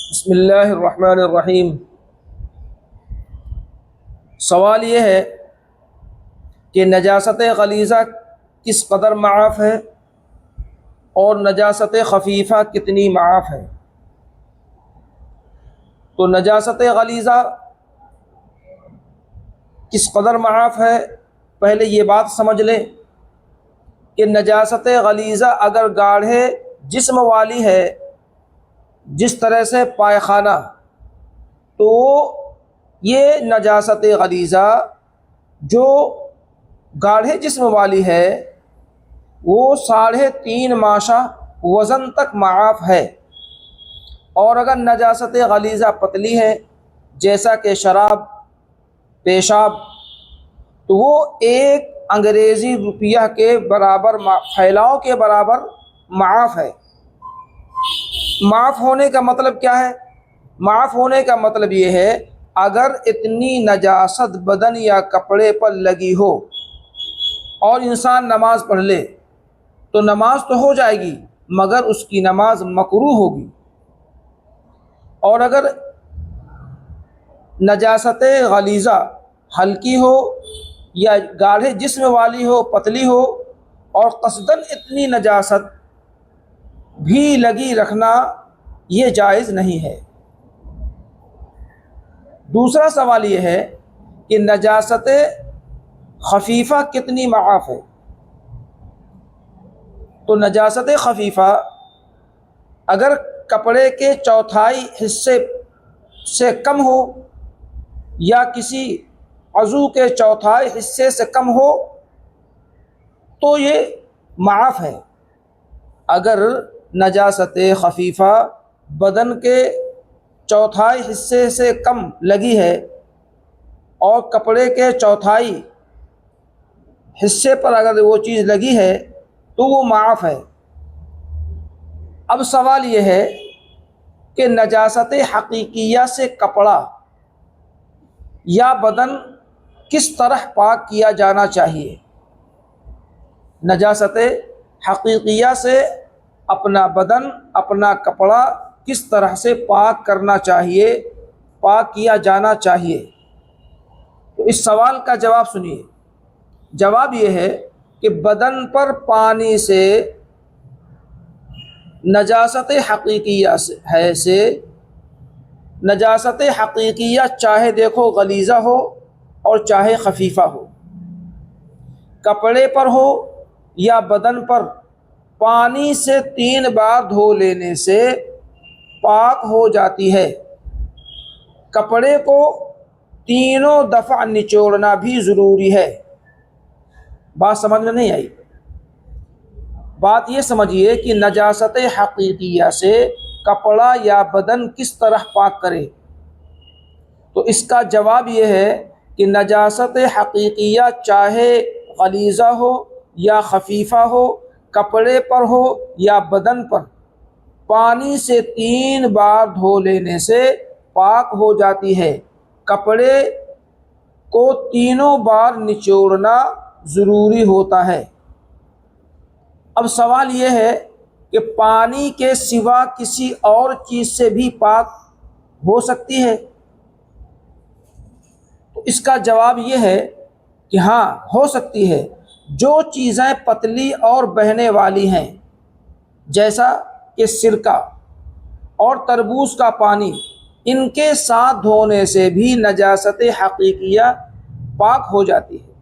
بسم اللہ الرحمن الرحیم۔ سوال یہ ہے کہ نجاست غلیظہ کس قدر معاف ہے اور نجاست خفیفہ کتنی معاف ہے؟ تو نجاست غلیظہ کس قدر معاف ہے، پہلے یہ بات سمجھ لیں کہ نجاست غلیظہ اگر گاڑھے جسم والی ہے، جس طرح سے پائخانہ، تو یہ نجاست غلیظہ جو گاڑھے جسم والی ہے وہ 3.5 ماشا وزن تک معاف ہے۔ اور اگر نجاست غلیظہ پتلی ہے جیسا کہ شراب، پیشاب، تو وہ 1 انگریزی روپیہ کے برابر پھیلاؤ کے برابر معاف ہے۔ معاف ہونے کا مطلب کیا ہے؟ معاف ہونے کا مطلب یہ ہے اگر اتنی نجاست بدن یا کپڑے پر لگی ہو اور انسان نماز پڑھ لے تو نماز تو ہو جائے گی مگر اس کی نماز مکروہ ہوگی۔ اور اگر نجاست غلیظہ ہلکی ہو یا گاڑھے جسم والی ہو، پتلی ہو، اور قصداً اتنی نجاست بھی لگی رکھنا یہ جائز نہیں ہے۔ دوسرا سوال یہ ہے کہ نجاست خفیفہ کتنی معاف ہے؟ تو نجاست خفیفہ اگر کپڑے کے 1/4 حصے سے کم ہو یا کسی عضو کے 1/4 حصے سے کم ہو تو یہ معاف ہے۔ اگر نجاست خفیفہ بدن کے 1/4 حصے سے کم لگی ہے اور کپڑے کے 1/4 حصے پر اگر وہ چیز لگی ہے تو وہ معاف ہے۔ اب سوال یہ ہے کہ نجاست حقیقیہ سے کپڑا یا بدن کس طرح پاک کیا جانا چاہیے؟ نجاست حقیقیہ سے اپنا بدن، اپنا کپڑا کس طرح سے پاک کرنا چاہیے، پاک کیا جانا چاہیے؟ تو اس سوال کا جواب سنیے۔ جواب یہ ہے کہ بدن پر پانی سے نجاست حقیقیہ سے نجاست حقیقیہ چاہے دیکھو غلیظہ ہو اور چاہے خفیفہ ہو، کپڑے پر ہو یا بدن پر، پانی سے 3 بار دھو لینے سے پاک ہو جاتی ہے۔ کپڑے کو 3 دفعہ نچوڑنا بھی ضروری ہے۔ بات سمجھ میں نہیں آئی؟ بات یہ سمجھیے کہ نجاست حقیقیہ سے کپڑا یا بدن کس طرح پاک کرے، تو اس کا جواب یہ ہے کہ نجاست حقیقیہ چاہے غلیظہ ہو یا خفیفہ ہو، کپڑے پر ہو یا بدن پر، پانی سے 3 بار دھو لینے سے پاک ہو جاتی ہے۔ کپڑے کو 3 بار نچوڑنا ضروری ہوتا ہے۔ اب سوال یہ ہے کہ پانی کے سوا کسی اور چیز سے بھی پاک ہو سکتی ہے؟ تو اس کا جواب یہ ہے کہ ہاں، ہو سکتی ہے۔ جو چیزیں پتلی اور بہنے والی ہیں جیسا کہ سرکہ اور تربوز کا پانی، ان کے ساتھ دھونے سے بھی نجاست حقیقیہ پاک ہو جاتی ہے۔